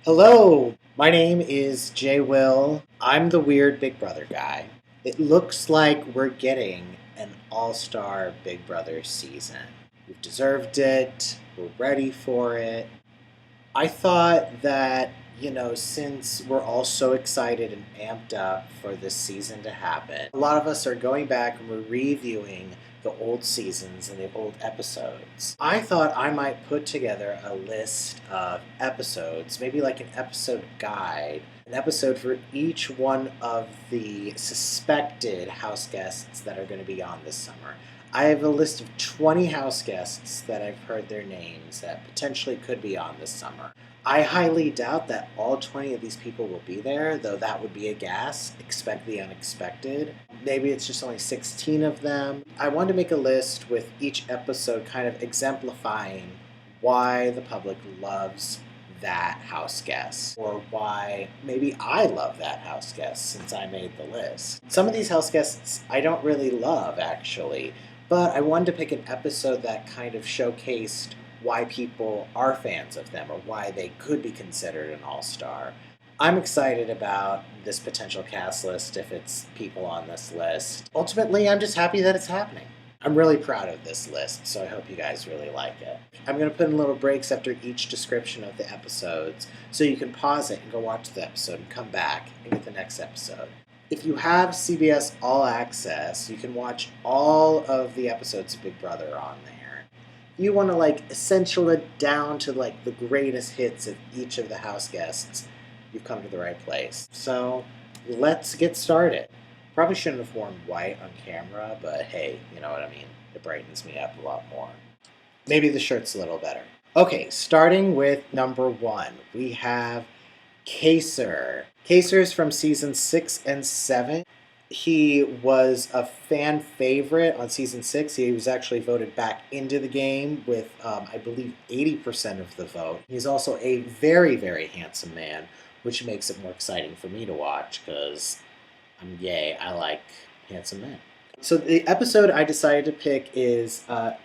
Hello, my name is Jay Will. I'm the weird Big Brother guy. It looks like we're getting an all-star Big Brother season. We've deserved it. We're ready for it. I thought that, since we're all so excited and amped up for this season to happen, a lot of us are going back and we're reviewing the old seasons and the old episodes. I thought I might put together a list of episodes, maybe like an episode guide, an episode for each one of the suspected house guests that are going to be on this summer. I have a list of 20 house guests that I've heard their names that potentially could be on this summer. I highly doubt that all 20 of these people will be there, though that would be a gas. Expect the unexpected. Maybe it's just only 16 of them. I wanted to make a list with each episode kind of exemplifying why the public loves that house guest, or why maybe I love that house guest since I made the list. Some of these house guests I don't really love, actually. But I wanted to pick an episode that kind of showcased why people are fans of them or why they could be considered an all-star. I'm excited about this potential cast list if it's people on this list. Ultimately, I'm just happy that it's happening. I'm really proud of this list, so I hope you guys really like it. I'm going to put in little breaks after each description of the episodes so you can pause it and go watch the episode and come back and get the next episode. If you have CBS All Access, you can watch all of the episodes of Big Brother on there. If you want to essential it down to the greatest hits of each of the house guests, you've come to the right place. So let's get started. Probably shouldn't have worn white on camera, but hey, you know what I mean. It brightens me up a lot more. Maybe the shirt's a little better. Okay, starting with number 1, we have Kaycee. Kaycee is from season 6 and 7. He was a fan favorite on season 6. He was actually voted back into the game with, I believe, 80% of the vote. He's also a very, very handsome man, which makes it more exciting for me to watch because I'm gay. I like handsome men. So the episode I decided to pick is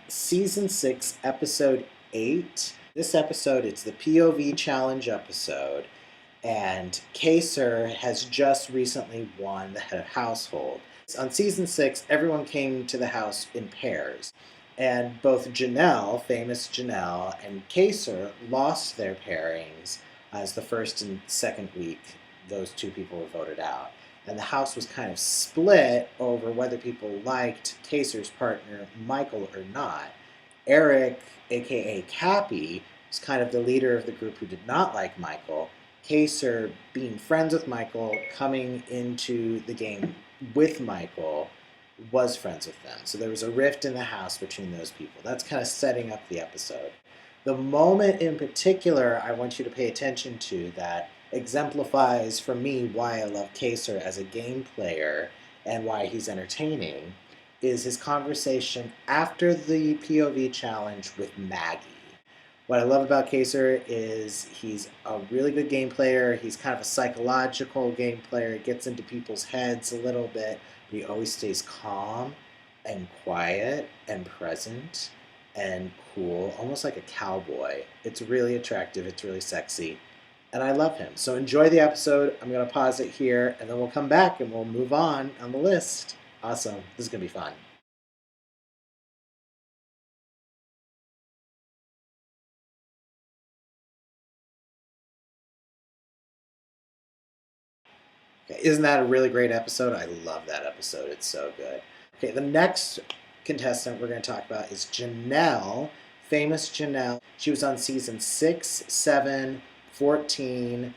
season 6, episode 8. This episode, it's the POV challenge episode. And Kaycee has just recently won the head of household. On season 6, everyone came to the house in pairs. And both Janelle, famous Janelle, and Kaycee lost their pairings as the first and second week those two people were voted out. And the house was kind of split over whether people liked Kaycee's partner, Michael, or not. Eric, aka Cappy, was kind of the leader of the group who did not like Michael. Kaycee, being friends with Michael, coming into the game with Michael, was friends with them. So there was a rift in the house between those people. That's kind of setting up the episode. The moment in particular I want you to pay attention to that exemplifies for me why I love Kaycee as a game player and why he's entertaining is his conversation after the POV challenge with Maggie. What I love about Kaycee is he's a really good game player. He's kind of a psychological game player. He gets into people's heads a little bit. But he always stays calm and quiet and present and cool, almost like a cowboy. It's really attractive. It's really sexy. And I love him. So enjoy the episode. I'm going to pause it here, and then we'll come back and we'll move on the list. Awesome. This is going to be fun. Okay, isn't that a really great episode? I love that episode. It's so good. Okay, the next contestant we're going to talk about is Janelle, famous Janelle. She was on season 6, 7, 14.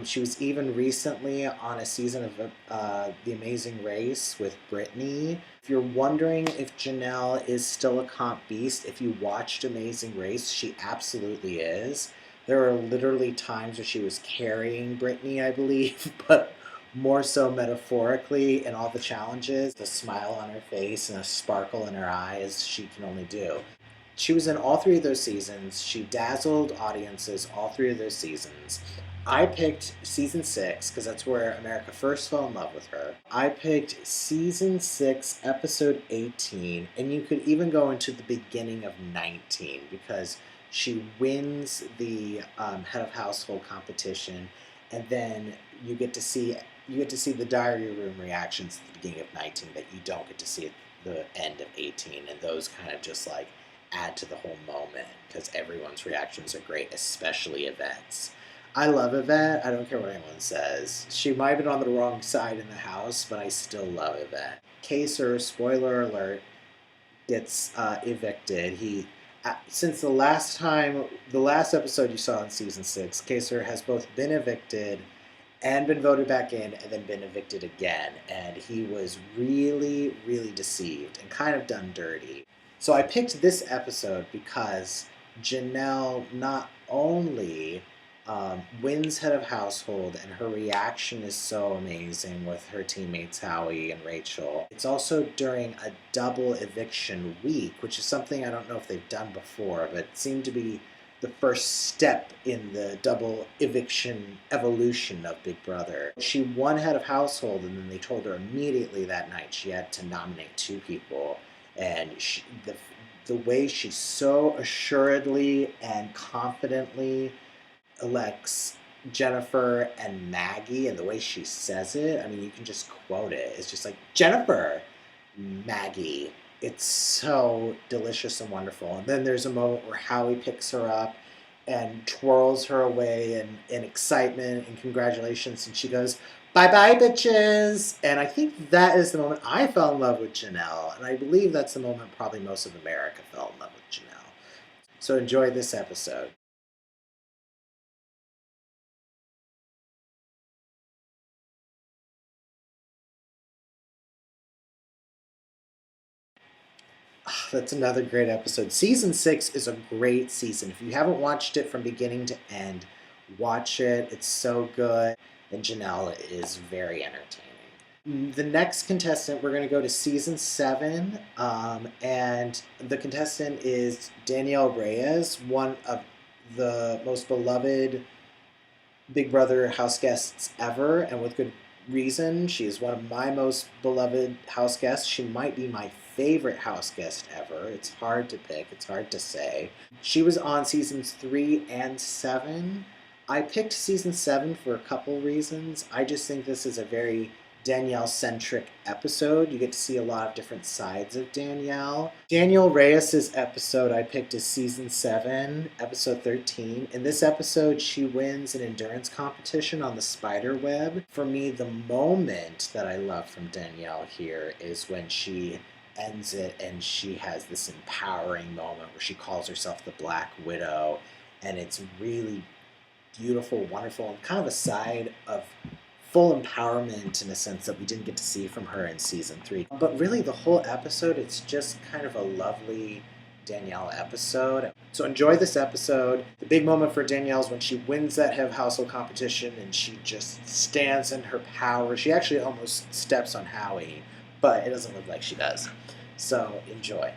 She was even recently on a season of The Amazing Race with Brittany. If you're wondering if Janelle is still a comp beast, if you watched Amazing Race, she absolutely is. There are literally times where she was carrying Brittany, I believe, but more so metaphorically in all the challenges, the smile on her face and a sparkle in her eye as she can only do. She was in all 3 of those seasons. She dazzled audiences all 3 of those seasons. I picked season 6 because that's where America first fell in love with her. I picked season 6, episode 18, and you could even go into the beginning of 19 because She wins the head of household competition, and then you get to see the diary room reactions at the beginning of 19 that you don't get to see at the end of 18, and those kind of just like add to the whole moment because everyone's reactions are great, especially Yvette's. I love Yvette. I don't care what anyone says. She might have been on the wrong side in the house, but I still love Yvette. Kaycee, spoiler alert, gets evicted. Since the last episode you saw in season 6, Kaycee has both been evicted and been voted back in and then been evicted again. And he was really, really deceived and kind of done dirty. So I picked this episode because Janelle not only wins head of household, and her reaction is so amazing with her teammates Howie and Rachel. It's also during a double eviction week, which is something I don't know if they've done before, but it seemed to be the first step in the double eviction evolution of Big Brother. She won head of household, and then they told her immediately that night she had to nominate 2 people. And the way she so assuredly and confidently elects Jennifer and Maggie, and the way she says it, I mean, you can just quote it. It's just like, Jennifer, Maggie. It's so delicious and wonderful. And then there's a moment where Howie picks her up and twirls her away in excitement and congratulations, and she goes, bye-bye, bitches! And I think that is the moment I fell in love with Janelle, and I believe that's the moment probably most of America fell in love with Janelle. So enjoy this episode. That's another great episode. Season 6 is a great season. If you haven't watched it from beginning to end, watch it. It's so good. And Janelle is very entertaining. The next contestant, we're going to go to season 7. And the contestant is Danielle Reyes, one of the most beloved Big Brother house guests ever, and with good reason. She is one of my most beloved house guests. She might be my favorite house guest ever. It's hard to pick. It's hard to say. She was on seasons 3 and 7. I picked season 7 for a couple reasons. I just think this is a very Danielle-centric episode. You get to see a lot of different sides of Danielle. Danielle Reyes' episode I picked is season 7, episode 13. In this episode, she wins an endurance competition on the spider web. For me, the moment that I love from Danielle here is when she ends it and she has this empowering moment where she calls herself the Black Widow, and it's really beautiful, wonderful, and kind of a side of full empowerment in a sense that we didn't get to see from her in season 3. But really the whole episode, it's just kind of a lovely Danielle episode. So enjoy this episode. The big moment for Danielle is when she wins that head of household competition and she just stands in her power. She actually almost steps on Howie, but it doesn't look like she does. So enjoy.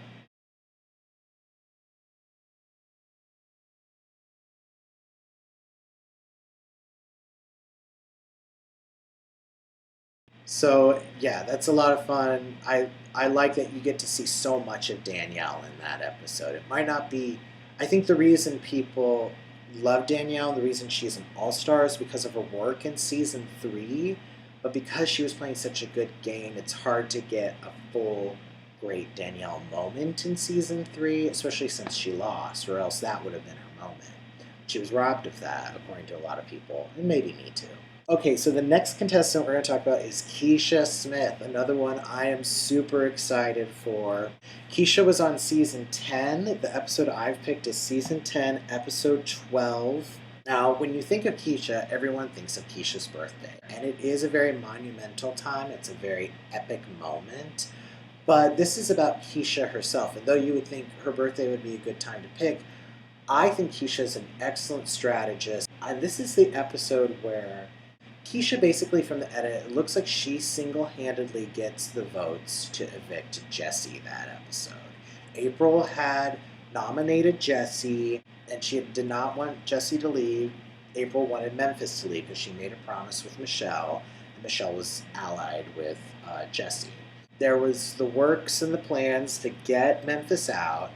So yeah, that's a lot of fun. I like that you get to see so much of Danielle in that episode. It might not be. I think the reason people love Danielle, the reason she's an all-star, is because of her work in season 3. But because she was playing such a good game, it's hard to get a full great Danielle moment in season 3, especially since she lost, or else that would have been her moment. She was robbed of that, according to a lot of people, and maybe me too. Okay, so the next contestant we're going to talk about is Keisha Smith, another one I am super excited for. Keisha was on season 10. The episode I've picked is season 10, episode 12. Now, when you think of Keisha, everyone thinks of Keisha's birthday, and it is a very monumental time. It's a very epic moment. But this is about Keisha herself, and though you would think her birthday would be a good time to pick, I think Keisha is an excellent strategist. This is the episode where Keisha, basically from the edit, it looks like she single-handedly gets the votes to evict Jesse that episode. April had nominated Jesse, and she did not want Jesse to leave. April wanted Memphis to leave because she made a promise with Michelle, and Michelle was allied with Jesse. There was the works and the plans to get Memphis out,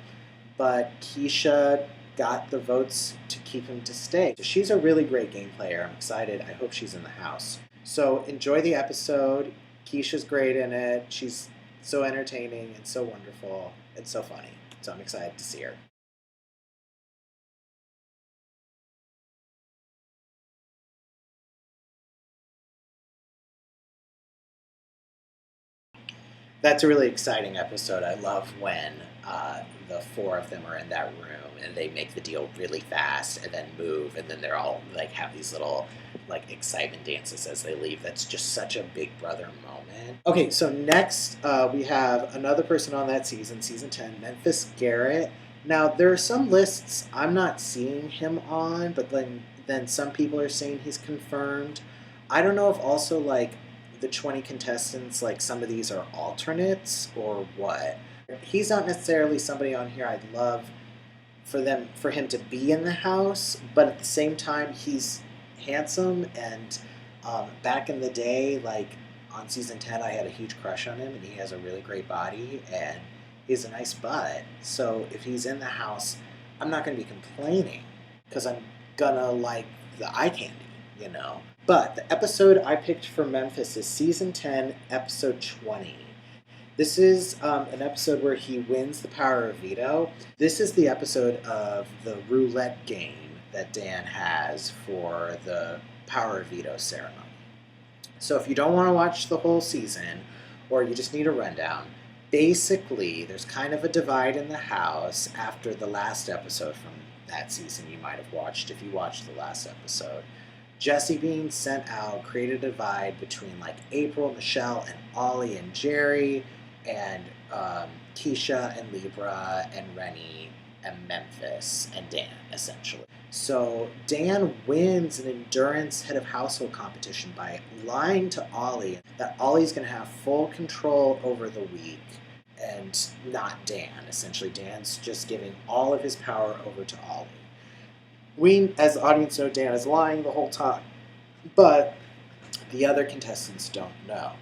but Keisha got the votes to keep him to stay. So she's a really great game player. I'm excited. I hope she's in the house. So enjoy the episode. Keisha's great in it. She's so entertaining and so wonderful and so funny. So I'm excited to see her. That's a really exciting episode. I love when the four of them are in that room and they make the deal really fast and then move, and then they're all like have these little like excitement dances as they leave. That's just such a Big Brother moment. Okay, so next we have another person on that season, season 10, Memphis Garrett. Now there are some lists I'm not seeing him on, but then some people are saying he's confirmed. I don't know if also like the 20 contestants, like some of these are alternates or what. He's not necessarily somebody on here I'd love for him to be in the house, but at the same time he's handsome, and back in the day, like on season 10, I had a huge crush on him, and he has a really great body and he's a nice butt. So if he's in the house, I'm not going to be complaining because I'm gonna like the eye candy, you know. But the episode I picked for Memphis is season 10, episode 20. This is an episode where he wins the power of veto. This is the episode of the roulette game that Dan has for the power of veto ceremony. So if you don't want to watch the whole season, or you just need a rundown, basically there's kind of a divide in the house after the last episode from that season you might have watched if you watched the last episode. Jesse being sent out created a divide between like April, Michelle, and Ollie and Jerry, and Keisha and Libra and Rennie and Memphis and Dan, essentially. So Dan wins an endurance head of household competition by lying to Ollie that Ollie's going to have full control over the week and not Dan. Essentially, Dan's just giving all of his power over to Ollie. We, as the audience, know Dan is lying the whole time, but the other contestants don't know.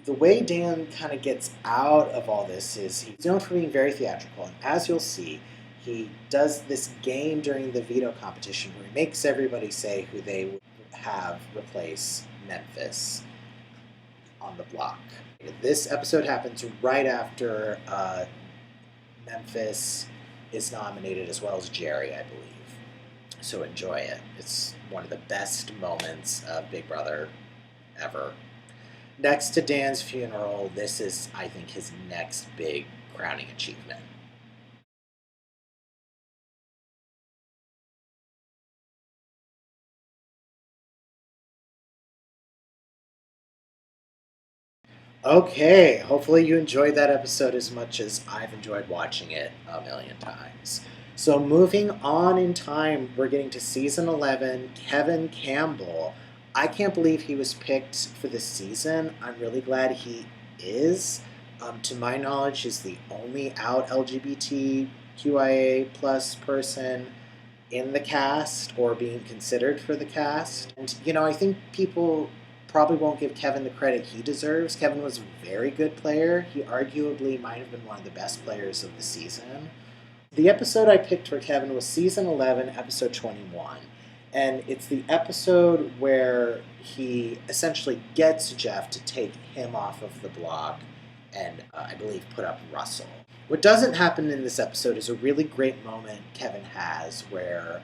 The way Dan kind of gets out of all this is he's known for being very theatrical, and as you'll see, he does this game during the veto competition where he makes everybody say who they would have replace Memphis on the block. This episode happens right after Memphis is nominated, as well as Jerry, I believe. So enjoy it. It's one of the best moments of Big Brother ever. Next to Dan's funeral, this is, I think, his next big crowning achievement. Okay, hopefully you enjoyed that episode as much as I've enjoyed watching it a million times. So moving on in time, we're getting to season 11, Kevin Campbell. I can't believe he was picked for this season. I'm really glad he is. To my knowledge, he's the only out LGBTQIA plus person in the cast or being considered for the cast. And, you know, I think people probably won't give Kevin the credit he deserves. Kevin was a very good player. He arguably might have been one of the best players of the season. The episode I picked for Kevin was season 11, episode 21. And it's the episode where he essentially gets Jeff to take him off of the block and, I believe, put up Russell. What doesn't happen in this episode is a really great moment Kevin has where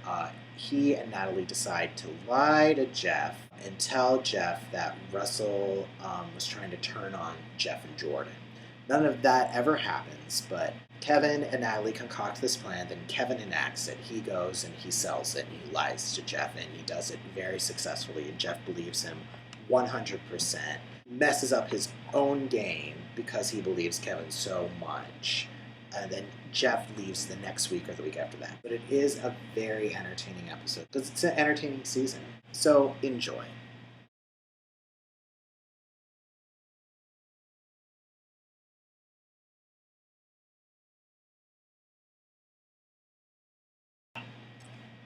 he and Natalie decide to lie to Jeff and tell Jeff that Russell was trying to turn on Jeff and Jordan. None of that ever happens, but Kevin and Natalie concoct this plan, then Kevin enacts it. He goes and he sells it, and he lies to Jeff, and he does it very successfully, and Jeff believes him 100%. Messes up his own game because he believes Kevin so much. And then Jeff leaves the next week or the week after that. But it is a very entertaining episode because it's an entertaining season. So enjoy.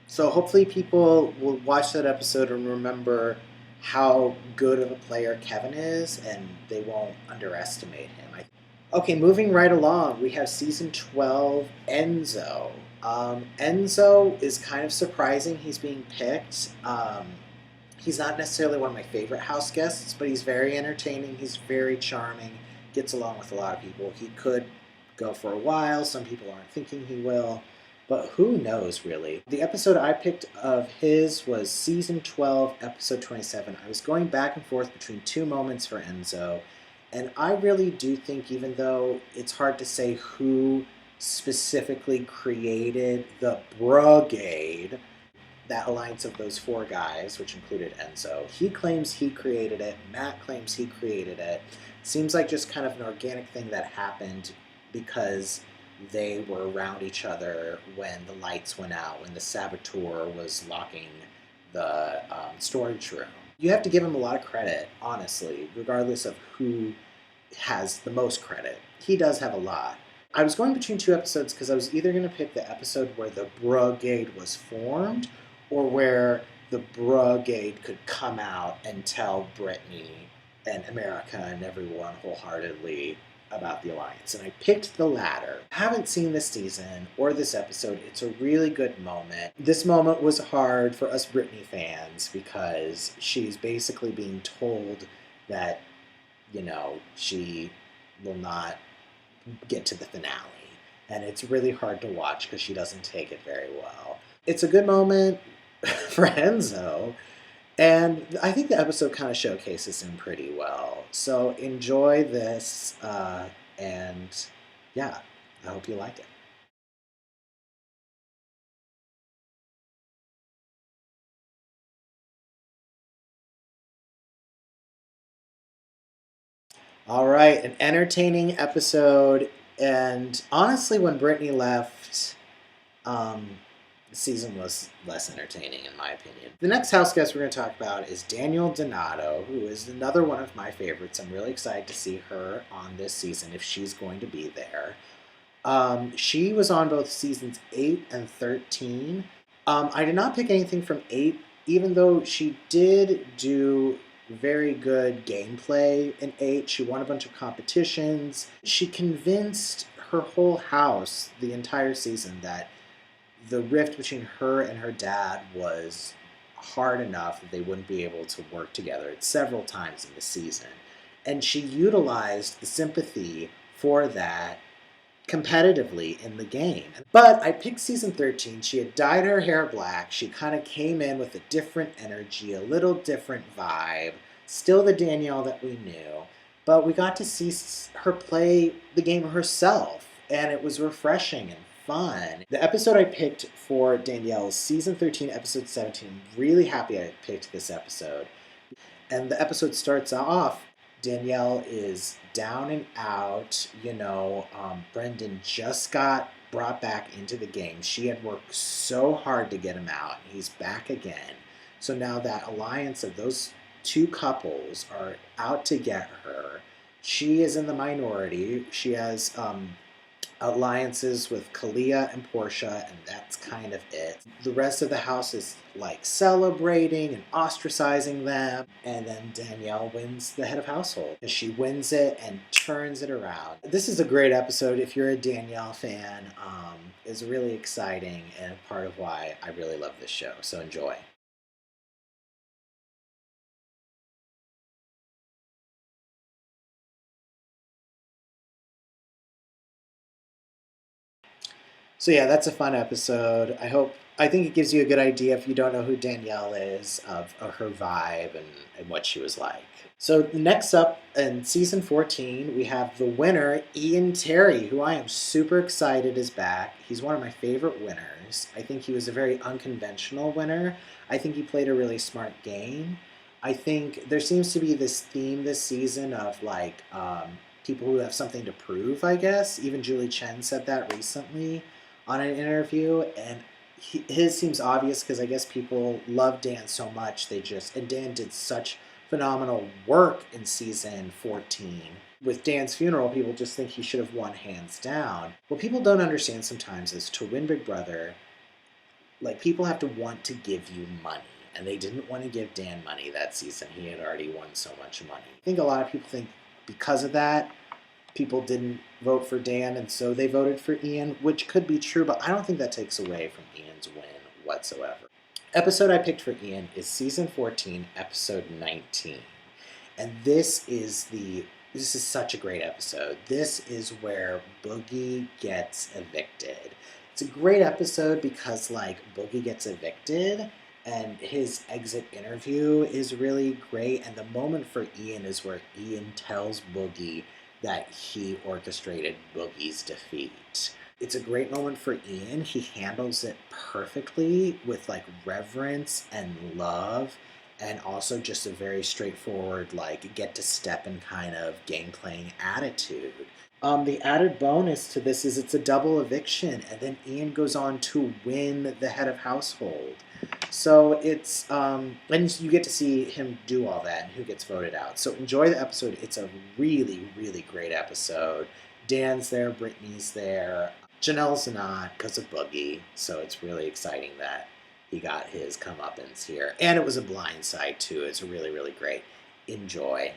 So hopefully people will watch that episode and remember how good of a player Kevin is, and they won't underestimate him. Okay, moving right along, we have season 12, Enzo. Enzo is kind of surprising he's being picked. He's not necessarily one of my favorite house guests, but he's very entertaining. He's very charming, gets along with a lot of people. He could go for a while. Some people aren't thinking he will, but who knows, really. The episode I picked of his was Season 12, Episode 27. I was going back and forth between two moments for Enzo, and I really do think, even though it's hard to say who specifically created the brigade, that alliance of those four guys, which included Enzo. He claims he created it. Matt claims he created it. Seems like just kind of an organic thing that happened because they were around each other when the lights went out, when the saboteur was locking the storage room. You have to give him a lot of credit, honestly, regardless of who has the most credit. He does have a lot. I was going between two episodes because I was either going to pick the episode where the brigade was formed or where the brigade could come out and tell Brittany and America and everyone wholeheartedly about the alliance. And I picked the latter. I haven't seen this season or this episode. It's a really good moment. This moment was hard for us Brittany fans because she's basically being told that, you know, she will not get to the finale. And it's really hard to watch because she doesn't take it very well. It's a good moment for Enzo, and I think the episode kind of showcases him pretty well. So enjoy this, and yeah, I hope you like it. All right, an entertaining episode, and honestly, when Brittany left, um, the season was less entertaining, in my opinion. The next house guest we're going to talk about is Danielle Donato, who is another one of my favorites. I'm really excited to see her on this season, if she's going to be there. She was on both seasons 8 and 13. I did not pick anything from 8, even though she did do very good gameplay in 8. She won a bunch of competitions. She convinced her whole house the entire season that the rift between her and her dad was hard enough that they wouldn't be able to work together several times in the season. And she utilized the sympathy for that competitively in the game. But I picked season 13. She had dyed her hair black. She kind of came in with a different energy, a little different vibe. Still the Danielle that we knew. But we got to see her play the game herself. And it was refreshing and fun. The episode I picked for Danielle's season 13, episode 17. I'm really happy I picked this episode. And the episode starts off, Danielle is down and out. Brendan just got brought back into the game. She had worked so hard to get him out. He's back again. So now that alliance of those two couples are out to get her. She is in the minority. She has alliances with Kalia and Portia, and that's kind of it. The rest of the house is like celebrating and ostracizing them, and then Danielle wins the head of household. And she wins it and turns it around. This is a great episode if you're a Danielle fan. It's really exciting and part of why I really love this show. So enjoy. So yeah, that's a fun episode. I think it gives you a good idea, if you don't know who Danielle is, of her vibe and what she was like. So next up in season 14, we have the winner, Ian Terry, who I am super excited is back. He's one of my favorite winners. I think he was a very unconventional winner. I think he played a really smart game. I think there seems to be this theme this season of people who have something to prove, I guess. Even Julie Chen said that recently on an interview, and his seems obvious because I guess people love Dan so much. And Dan did such phenomenal work in season 14. With Dan's funeral, people just think he should have won hands down. What people don't understand sometimes is, to win Big Brother, people have to want to give you money. And they didn't want to give Dan money that season. He had already won so much money. I think a lot of people think because of that, people didn't vote for Dan, and so they voted for Ian, which could be true, but I don't think that takes away from Ian's win whatsoever. Episode I picked for Ian is season 14, episode 19. And this is such a great episode. This is where Boogie gets evicted. It's a great episode because, like, Boogie gets evicted and his exit interview is really great. And the moment for Ian is where Ian tells Boogie that he orchestrated Boogie's defeat. It's a great moment for Ian. He handles it perfectly with, like, reverence and love, and also just a very straightforward, like, get to step in kind of game playing attitude. The added bonus to this is it's a double eviction, and then Ian goes on to win the head of household. So it's, and you get to see him do all that and who gets voted out. So enjoy the episode. It's a really, really great episode. Dan's there, Brittany's there. Janelle's not because of Boogie, so it's really exciting that he got his comeuppance here. And it was a blindside, too. It's really, really great. Enjoy.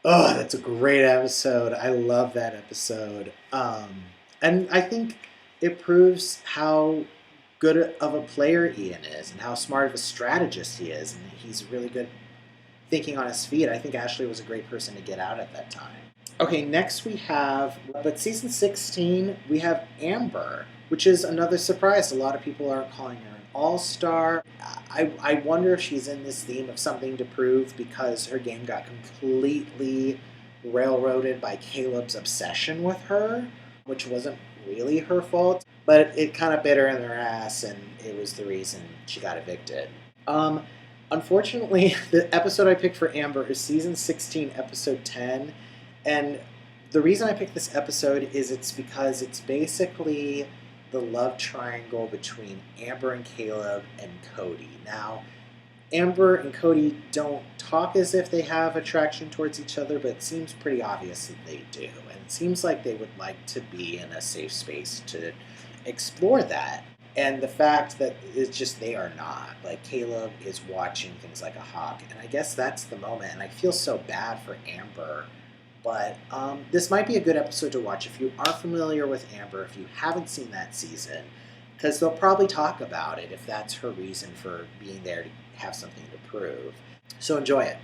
Oh, that's a great episode. I love that episode. And I think it proves how good of a player Ian is and how smart of a strategist he is. And he's really good thinking on his feet. I think Ashley was a great person to get out at that time. Okay, next we have, but season 16, we have Amber, which is another surprise. A lot of people aren't calling her an all-star. I wonder if she's in this theme of something to prove because her game got completely railroaded by Caleb's obsession with her, which wasn't really her fault, but it kind of bit her in her ass, and it was the reason she got evicted. Unfortunately, the episode I picked for Amber is season 16, episode 10, and the reason I picked this episode is it's because it's basically the love triangle between Amber and Caleb and Cody. Now, Amber and Cody don't talk as if they have attraction towards each other, but it seems pretty obvious that they do, and it seems like they would like to be in a safe space to explore that. And the fact that it's just they are not. Like, Caleb is watching things like a hawk. And I guess that's the moment. And I feel so bad for Amber. But this might be a good episode to watch if you are familiar with Amber, if you haven't seen that season. Because they'll probably talk about it if that's her reason for being there to have something to prove. So enjoy it.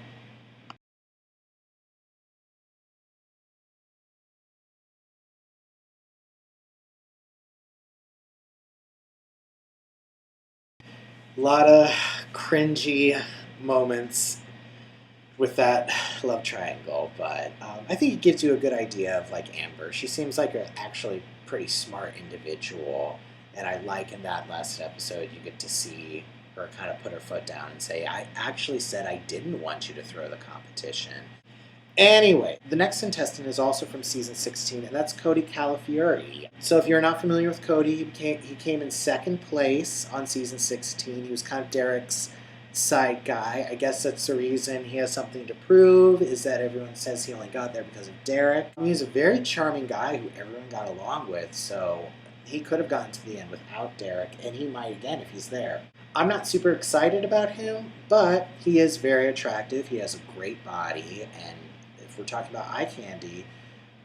A lot of cringy moments with that love triangle, but I think it gives you a good idea of, like, Amber. She seems like an actually pretty smart individual, and I like in that last episode you get to see her kind of put her foot down and say, I actually said I didn't want you to throw the competition. Anyway, the next contestant is also from season 16, and that's Cody Calafiore. So if you're not familiar with Cody, he came in second place on season 16. He was kind of Derek's side guy. I guess that's the reason he has something to prove, is that everyone says he only got there because of Derek. He's a very charming guy who everyone got along with, so he could have gotten to the end without Derek, and he might again if he's there. I'm not super excited about him, but he is very attractive. He has a great body, and if we're talking about eye candy,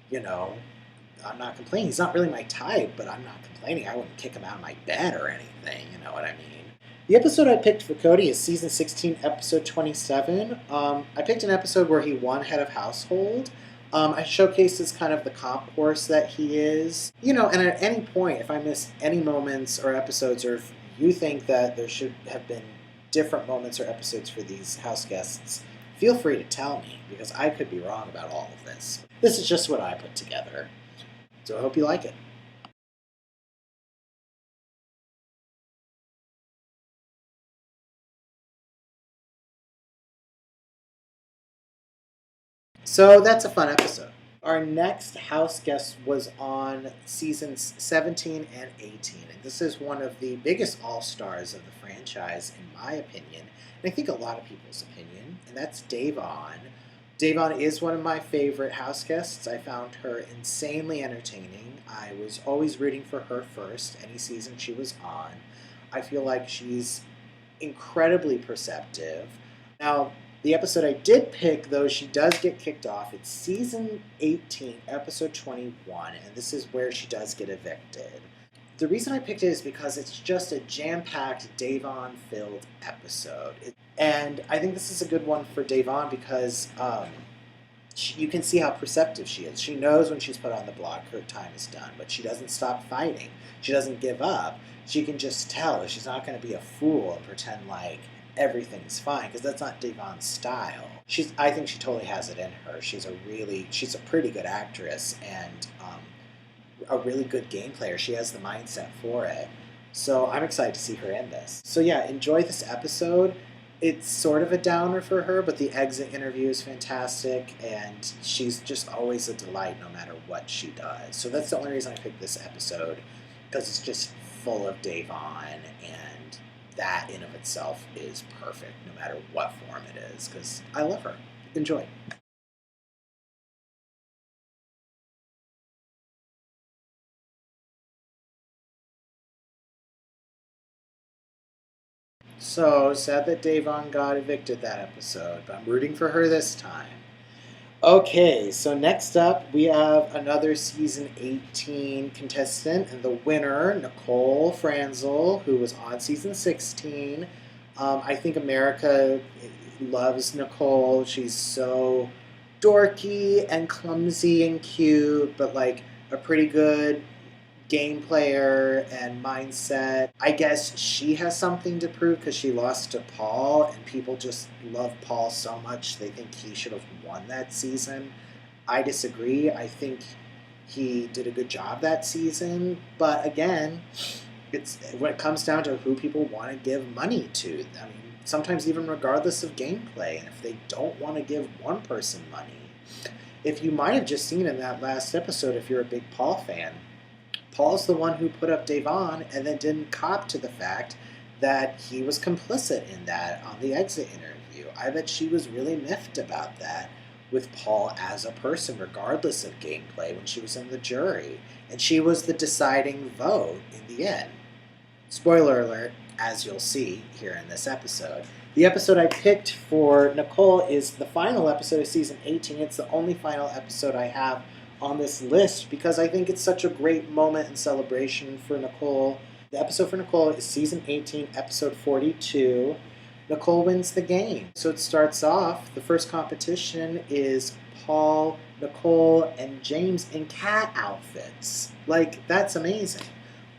you know, I'm not complaining. He's not really my type, but I'm not complaining. I wouldn't kick him out of my bed or anything, you know what I mean? The episode I picked for Cody is season 16, episode 27. I picked an episode where he won head of household. I showcases kind of the comp horse that he is. You know, and at any point, if I miss any moments or episodes, or if you think that there should have been different moments or episodes for these house guests, feel free to tell me, because I could be wrong about all of this. This is just what I put together. So I hope you like it. So that's a fun episode. Our next house guest was on seasons 17 and 18, and this is one of the biggest all-stars of the franchise, in my opinion, and I think a lot of people's opinion, and that's Davon, Da'Vonne is one of my favorite house guests. I found her insanely entertaining. I was always rooting for her first, any season she was on. I feel like she's incredibly perceptive. Now, the episode I did pick, though, she does get kicked off. It's season 18, episode 21, and this is where she does get evicted. The reason I picked it is because it's just a jam-packed, Da'Vonne-filled episode. And I think this is a good one for Da'Vonne because you can see how perceptive she is. She knows when she's put on the block, her time is done, but she doesn't stop fighting. She doesn't give up. She can just tell that she's not going to be a fool and pretend like everything's fine, because that's not Da'Vonne's style. I think she totally has it in her. She's a pretty good actress and a really good game player. She has the mindset for it. So I'm excited to see her in this. So yeah, enjoy this episode. It's sort of a downer for her, but the exit interview is fantastic, and she's just always a delight no matter what she does. So that's the only reason I picked this episode, because it's just full of Da'Vonne, and that in of itself is perfect no matter what form it is, because I love her. Enjoy. So sad that Da'Vonne got evicted that episode, but I'm rooting for her this time. Okay, so next up we have another season 18 contestant, and the winner, Nicole Franzel, who was on season 16. I think America loves Nicole. She's so dorky and clumsy and cute, but like a pretty good game player and mindset. I guess she has something to prove because she lost to Paul, and people just love Paul so much they think he should have won that season. I disagree. I think he did a good job that season, but again, it's when it comes down to who people want to give money to. I mean, sometimes even regardless of gameplay, and if they don't want to give one person money, if you might have just seen in that last episode, if you're a big Paul fan, Paul's the one who put up Da'Vonne and then didn't cop to the fact that he was complicit in that on the exit interview. I bet she was really miffed about that with Paul as a person, regardless of gameplay, when she was in the jury. And she was the deciding vote in the end. Spoiler alert, as you'll see here in this episode. The episode I picked for Nicole is the final episode of season 18. It's the only final episode I have on this list because I think it's such a great moment and celebration for Nicole. The episode for Nicole is season 18, episode 42. Nicole wins the game. So it starts off, the first competition is Paul, Nicole, and James in cat outfits. Like, that's amazing.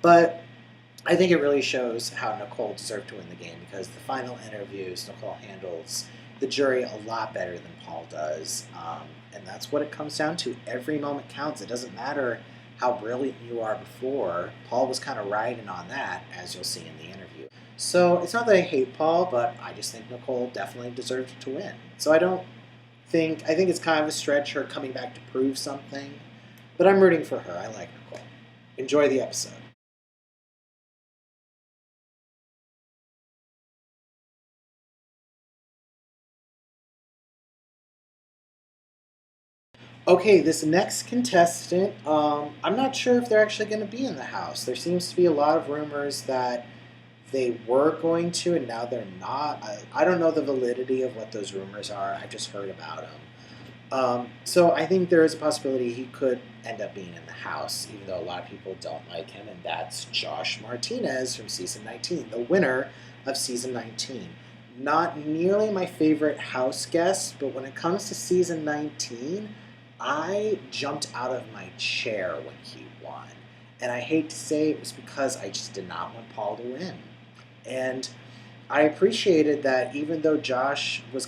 But I think it really shows how Nicole deserved to win the game because the final interviews, Nicole handles the jury a lot better than Paul does. And that's what it comes down to. Every moment counts. It doesn't matter how brilliant you are before. Paul was kind of riding on that, as you'll see in the interview. So it's not that I hate Paul, but I just think Nicole definitely deserved to win. So I think it's kind of a stretch, her coming back to prove something. But I'm rooting for her. I like Nicole. Enjoy the episode. Okay, this next contestant, I'm not sure if they're actually going to be in the house. There seems to be a lot of rumors that they were going to, and now they're not. I don't know the validity of what those rumors are. I've just heard about them. So I think there is a possibility he could end up being in the house, even though a lot of people don't like him, and that's Josh Martinez from Season 19, the winner of Season 19. Not nearly my favorite house guest, but when it comes to Season 19, I jumped out of my chair when he won. And I hate to say it was because I just did not want Paul to win. And I appreciated that even though Josh was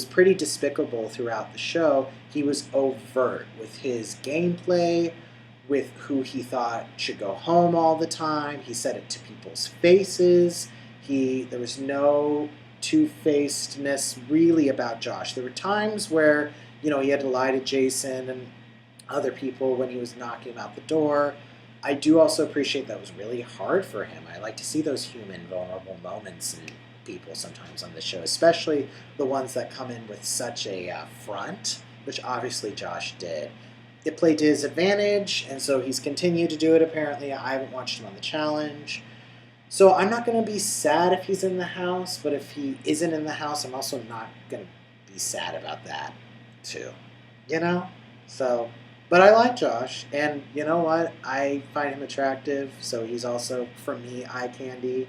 pretty despicable throughout the show, he was overt with his gameplay, with who he thought should go home all the time. He said it to people's faces. There was no two-facedness really about Josh. There were times where he had to lie to Jason and other people when he was knocking him out the door. I do also appreciate that was really hard for him. I like to see those human, vulnerable moments, and people sometimes on the show, especially the ones that come in with such a front, which obviously Josh did. It played to his advantage, and so he's continued to do it apparently. I haven't watched him on the challenge. So I'm not going to be sad if he's in the house, but if he isn't in the house, I'm also not going to be sad about that, too. You know? So, but I like Josh, and you know what? I find him attractive, so he's also, for me, eye candy.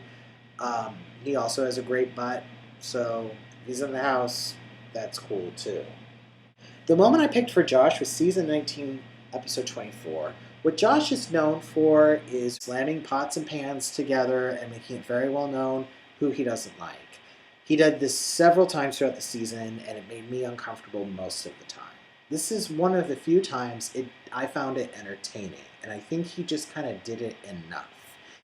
He also has a great butt, so if he's in the house, that's cool, too. The moment I picked for Josh was Season 19, Episode 24. What Josh is known for is slamming pots and pans together and making it very well known who he doesn't like. He did this several times throughout the season, and it made me uncomfortable most of the time. This is one of the few times I found it entertaining, and I think he just kind of did it enough.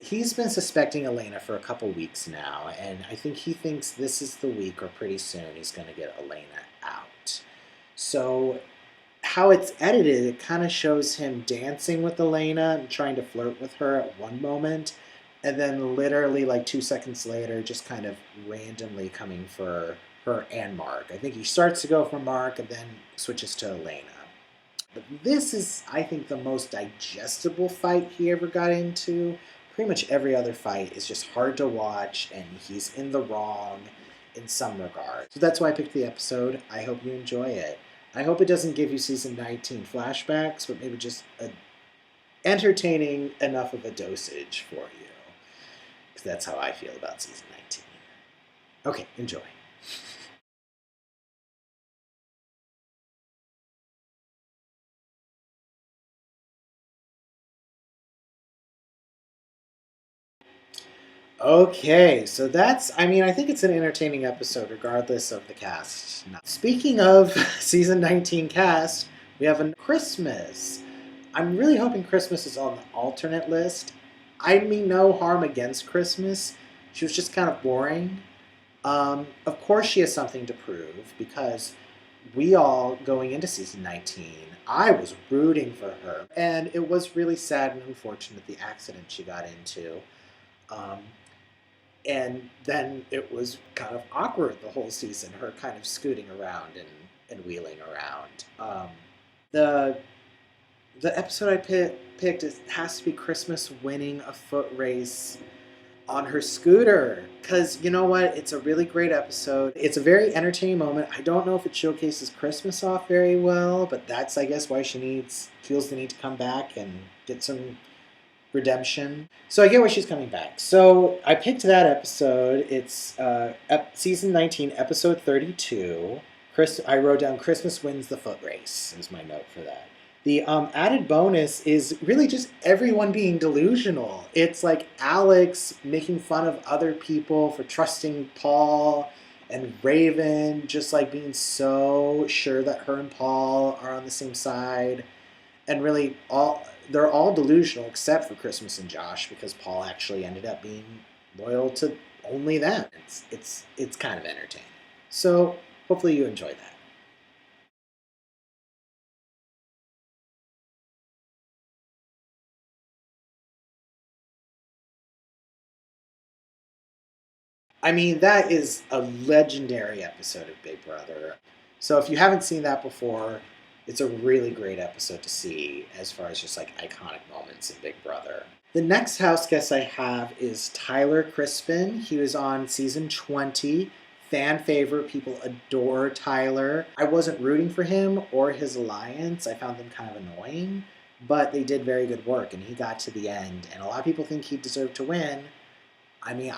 He's been suspecting Elena for a couple weeks now, and I think he thinks this is the week or pretty soon he's going to get Elena out. So how it's edited, it kind of shows him dancing with Elena and trying to flirt with her at one moment, and then literally like 2 seconds later just kind of randomly coming for her and Mark. I think he starts to go for Mark and then switches to Elena. But this is, I think, the most digestible fight he ever got into. Pretty much every other fight is just hard to watch, and he's in the wrong in some regard. So that's why I picked the episode. I hope you enjoy it. I hope it doesn't give you Season 19 flashbacks, but maybe just entertaining enough of a dosage for you. Because that's how I feel about Season 19. Okay, enjoy. Okay, so I think it's an entertaining episode regardless of the cast. Now, speaking of Season 19 cast, we have a Christmas. I'm really hoping Christmas is on the alternate list. I mean no harm against Christmas. She was just kind of boring. Of course she has something to prove because we all, going into Season 19, I was rooting for her. And it was really sad and unfortunate the accident she got into. And then it was kind of awkward the whole season, her kind of scooting around and wheeling around. The episode I picked has to be Christmas winning a foot race on her scooter. Because you know what? It's a really great episode. It's a very entertaining moment. I don't know if it showcases Christmas off very well, but that's, I guess, why she feels the need to come back and get some redemption. So I get why she's coming back. So I picked that episode. It's Season 19, Episode 32. I wrote down Christmas wins the foot race is my note for that. The added bonus is really just everyone being delusional. It's like Alex making fun of other people for trusting Paul, and Raven just like being so sure that her and Paul are on the same side. And really they're all delusional except for Christmas and Josh, because Paul actually ended up being loyal to only them. It's kind of entertaining. So hopefully you enjoy that. I mean, that is a legendary episode of Big Brother. So if you haven't seen that before, it's a really great episode to see as far as just like iconic moments in Big Brother. The next house guest I have is Tyler Crispen. He was on Season 20. Fan favorite. People adore Tyler. I wasn't rooting for him or his alliance. I found them kind of annoying, but they did very good work, and he got to the end. And a lot of people think he deserved to win. I mean,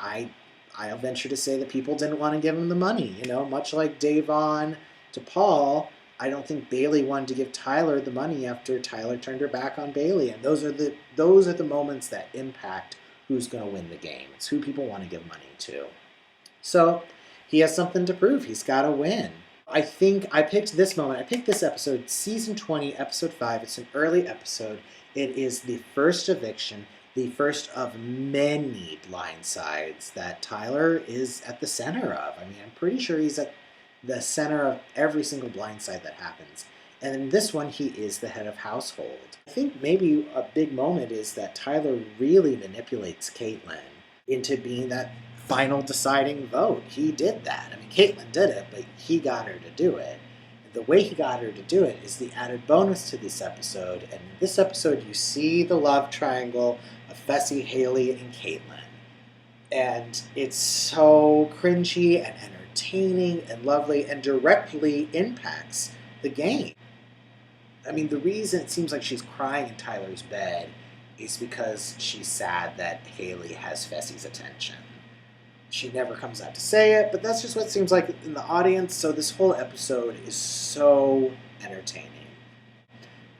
I'll venture to say that people didn't want to give him the money. You know, much like Davon to Paul, I don't think Bayleigh wanted to give Tyler the money after Tyler turned her back on Bayleigh. And those are the moments that impact who's going to win the game. It's who people want to give money to. So he has something to prove. He's got to win. I think I picked this moment. I picked this episode, Season 20, Episode 5. It's an early episode. It is the first eviction, the first of many blindsides that Tyler is at the center of. I mean, I'm pretty sure he's at the center of every single blindside that happens. And in this one, he is the head of household. I think maybe a big moment is that Tyler really manipulates Caitlyn. into being that final deciding vote. He did that. I mean, Caitlyn did it, but he got her to do it. And the way he got her to do it is the added bonus to this episode. And in this episode, you see the love triangle of Fessy, Haley, and Caitlyn. And it's so cringy and entertaining and lovely and directly impacts the game. I mean, the reason it seems like she's crying in Tyler's bed is because she's sad that Haley has Fessy's attention. She never comes out to say it, but that's just what it seems like in the audience. So this whole episode is so entertaining.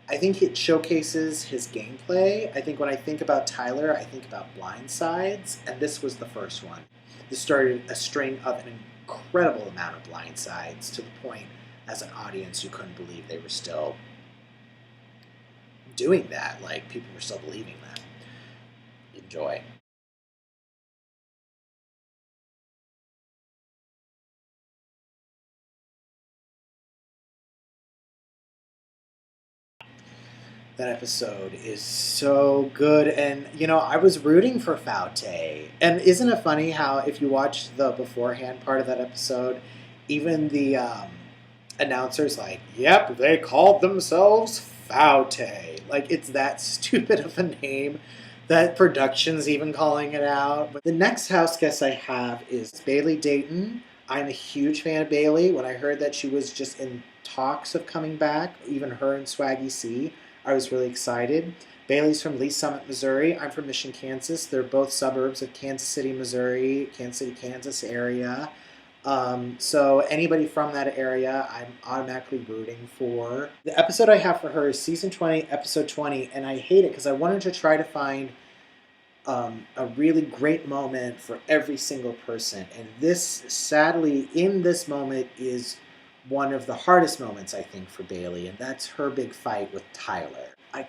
I think it showcases his gameplay. I think when I think about Tyler, I think about blindsides, and this was the first one. This started a string of an incredible amount of blindsides to the point, as an audience, you couldn't believe they were still doing that. Like, people were still believing that. Enjoy. That episode is so good, and I was rooting for Faute. And isn't it funny how if you watch the beforehand part of that episode, even the announcers like, "Yep, they called themselves Faute." Like, it's that stupid of a name that production's even calling it out. But the next house guest I have is Bayleigh Dayton. I'm a huge fan of Bayleigh. When I heard that she was just in talks of coming back, even her and Swaggy C, I was really excited. Bayleigh's from Lee Summit, Missouri. I'm from Mission, Kansas. They're both suburbs of Kansas City, Missouri, Kansas City, Kansas area. So anybody from that area, I'm automatically rooting for. The episode I have for her is Season 20, Episode 20, and I hate it because I wanted to try to find a really great moment for every single person. And this, sadly, in this moment is one of the hardest moments, I think, for Bayleigh, and that's her big fight with Tyler. I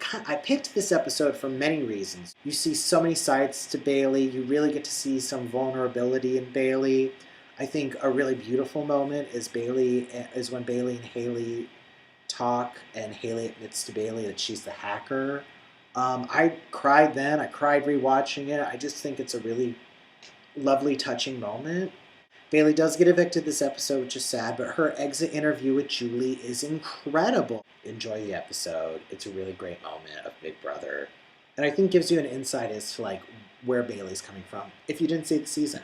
picked this episode for many reasons. You see so many sides to Bayleigh. You really get to see some vulnerability in Bayleigh. I think a really beautiful moment is when Bayleigh and Haley talk, and Haley admits to Bayleigh that she's the hacker. I cried then. I cried rewatching it. I just think it's a really lovely, touching moment. Bayleigh does get evicted this episode, which is sad, but her exit interview with Julie is incredible. Enjoy the episode. It's a really great moment of Big Brother. And I think gives you an insight as to where Bayleigh's coming from, if you didn't see the season.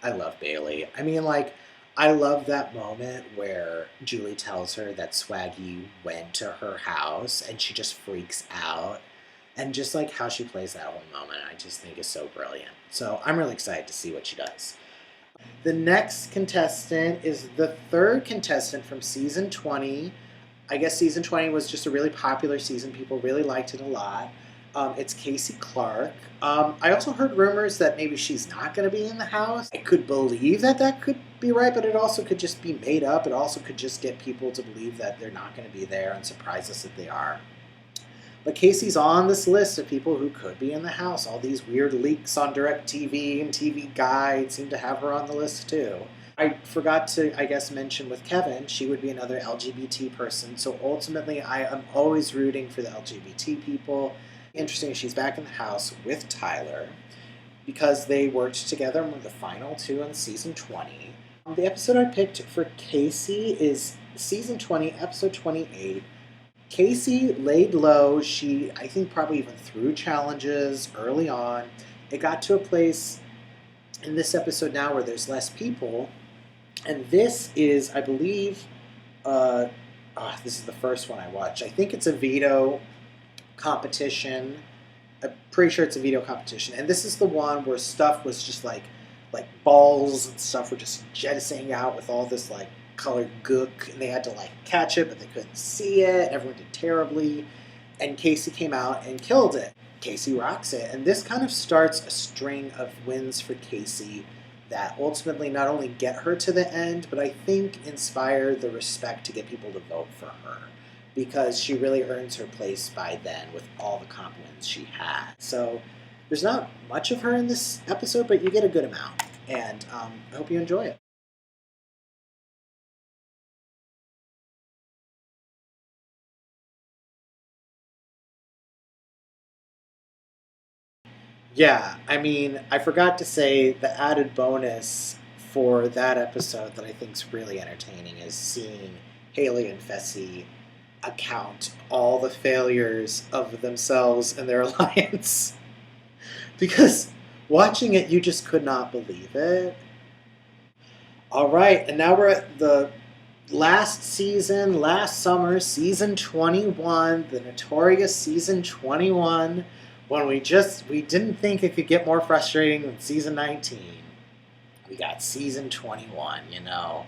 I love Bayleigh. I mean, I love that moment where Julie tells her that Swaggy went to her house and she just freaks out. And just how she plays that whole moment, I just think is so brilliant. So I'm really excited to see what she does. The next contestant is the third contestant from Season 20. I guess Season 20 was just a really popular season. People really liked it a lot. It's Kaycee Clark. I also heard rumors that maybe she's not going to be in the house. I could believe that could be right, but it also could just be made up. It also could just get people to believe that they're not going to be there and surprise us if they are. But Kaycee's on this list of people who could be in the house. All these weird leaks on DirecTV and TV Guide seem to have her on the list too. I forgot to, mention with Kevin, she would be another LGBT person. So ultimately, I am always rooting for the LGBT people. Interesting, she's back in the house with Tyler because they worked together on the final two in Season 20. The episode I picked for Kaycee is Season 20, Episode 28. Kaycee laid low. She, I think, probably even threw challenges early on. It got to a place in this episode now where there's less people. And this is, I believe, this is the first one I watched. I think it's a veto competition. I'm pretty sure it's a veto competition. And this is the one where stuff was just like balls and stuff were just jettisoning out with all this colored gook, and they had to catch it, but they couldn't see it. Everyone did terribly, and Kaycee came out and killed it. Kaycee rocks it, and this kind of starts a string of wins for Kaycee that ultimately not only get her to the end, but I think inspire the respect to get people to vote for her, because she really earns her place by then with all the compliments she had. So there's not much of her in this episode, but you get a good amount, and I hope you enjoy it. Yeah, I mean, I forgot to say the added bonus for that episode that I think is really entertaining is seeing Haley and Fessy account all the failures of themselves and their alliance. Because watching it, you just could not believe it. All right, and now we're at the last season, last summer, season 21, the notorious season 21, when we didn't think it could get more frustrating than season 19. We got season 21, you know.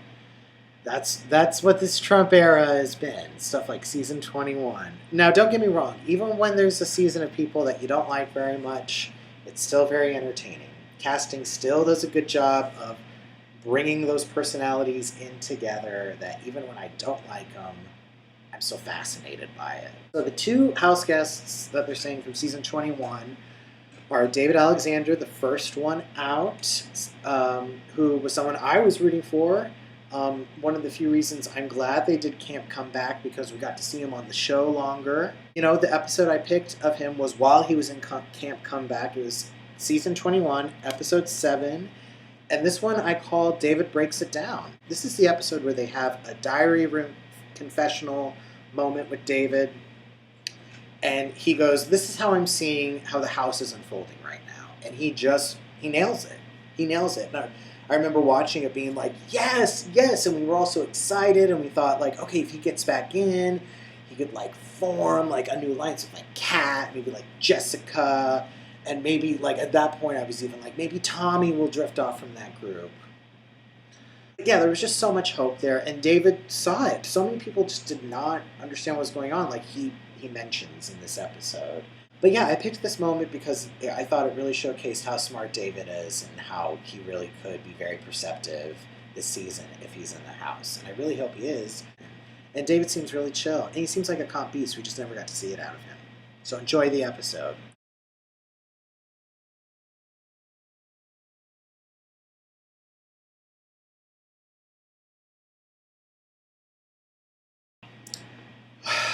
That's what this Trump era has been. Stuff like season 21. Now, don't get me wrong, even when there's a season of people that you don't like very much, it's still very entertaining. Casting still does a good job of bringing those personalities in together that even when I don't like them, I'm so fascinated by it. So the two house guests that they're saying from season 21 are David Alexander, the first one out, who was someone I was rooting for. One of the few reasons I'm glad they did Camp Comeback because we got to see him on the show longer. You know, the episode I picked of him was while he was in Camp Comeback. It was season 21, episode 7. And this one I called David Breaks It Down. This is the episode where they have a diary room confessional moment with David. And he goes, this is how I'm seeing how the house is unfolding right now. And he nails it. He nails it. And I remember watching it being like, yes, yes. And we were all so excited. And we thought like, okay, if he gets back in, he could like form like a new alliance with like Kat, maybe like Jessica. And maybe, like, at that point, I was even like, maybe Tommy will drift off from that group. Yeah, there was just so much hope there, and David saw it. So many people just did not understand what was going on, like he mentions in this episode. But yeah, I picked this moment because I thought it really showcased how smart David is and how he really could be very perceptive this season if he's in the house. And I really hope he is. And David seems really chill, and he seems like a comp beast. We just never got to see it out of him. So enjoy the episode.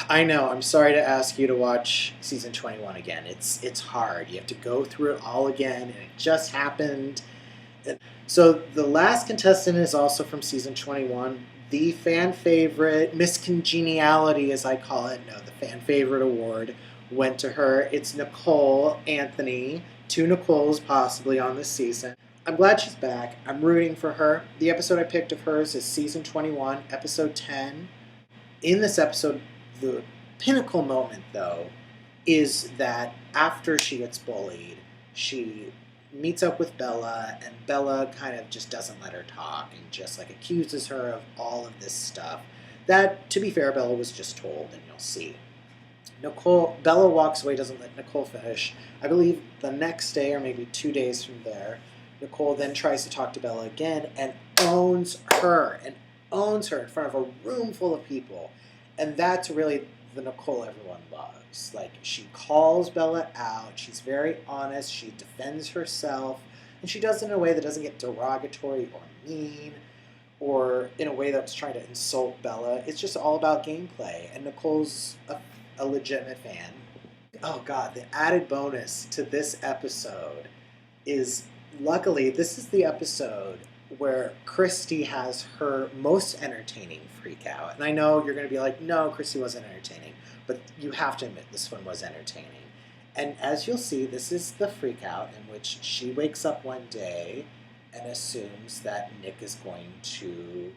I know. I'm sorry to ask you to watch season 21 again. It's hard. You have to go through it all again, and it just happened. So the last contestant is also from season 21. The fan favorite, Miss Congeniality, as I call it, no, the fan favorite award went to her. It's Nicole Anthony. 2 Nicoles possibly on this season. I'm glad she's back. I'm rooting for her. The episode I picked of hers is season 21, episode 10. In this episode, the pinnacle moment, though, is that after she gets bullied, she meets up with Bella, and Bella kind of just doesn't let her talk and just, like, accuses her of all of this stuff that, to be fair, Bella was just told, and you'll see. Bella walks away, doesn't let Nicole finish. I believe the next day, or maybe 2 days from there, Nicole then tries to talk to Bella again and owns her in front of a room full of people. And that's really the Nicole everyone loves. Like, she calls Bella out. She's very honest. She defends herself. And she does it in a way that doesn't get derogatory or mean or in a way that's trying to insult Bella. It's just all about gameplay. And Nicole's a legitimate fan. Oh, God, the added bonus to this episode is, luckily, this is the episode where Christy has her most entertaining freak out. And I know you're going to be like, no, Christy wasn't entertaining. But you have to admit this one was entertaining. And as you'll see, this is the freak out in which she wakes up one day and assumes that Nick is going to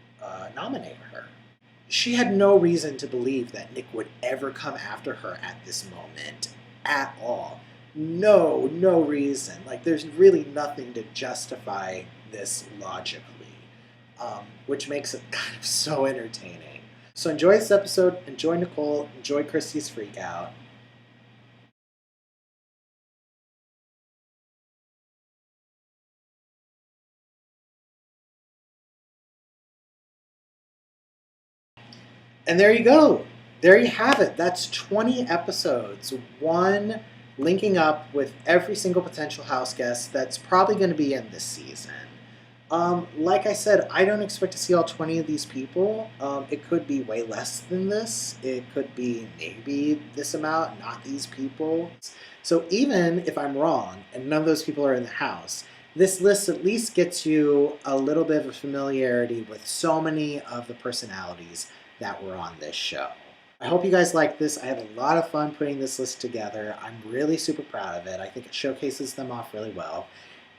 nominate her. She had no reason to believe that Nick would ever come after her at this moment at all. No reason. Like, there's really nothing to justify this logically, which makes it kind of so entertaining. So enjoy this episode, enjoy Nicole, enjoy Christy's freak out. And there you go. There you have it. That's 20 episodes. One linking up with every single potential house guest that's probably going to be in this season. Like I said, I don't expect to see all 20 of these people. It could be way less than this. It could be maybe this amount, not these people. So even if I'm wrong and none of those people are in the house, this list at least gets you a little bit of a familiarity with so many of the personalities that were on this show. I hope you guys like this. I had a lot of fun putting this list together. I'm really super proud of it. I think it showcases them off really well.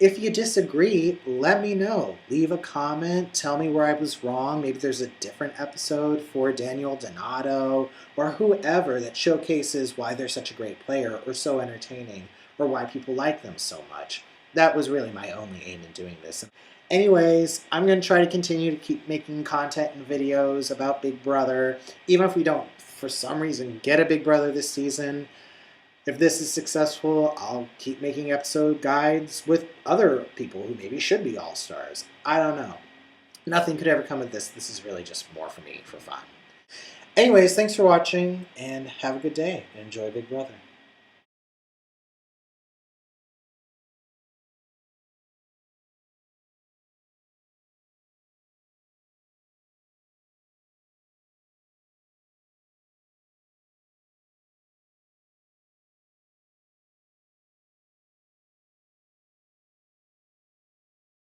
If you disagree, let me know. Leave a comment. Tell me where I was wrong. Maybe there's a different episode for Daniel Donato or whoever that showcases why they're such a great player or so entertaining or why people like them so much. That was really my only aim in doing this. Anyways, I'm going to try to continue to keep making content and videos about Big Brother, even if we don't, for some reason, get a Big Brother this season. If this is successful, I'll keep making episode guides with other people who maybe should be all-stars. I don't know. Nothing could ever come of this. This is really just more for me, for fun. Anyways, thanks for watching, and have a good day. Enjoy Big Brother.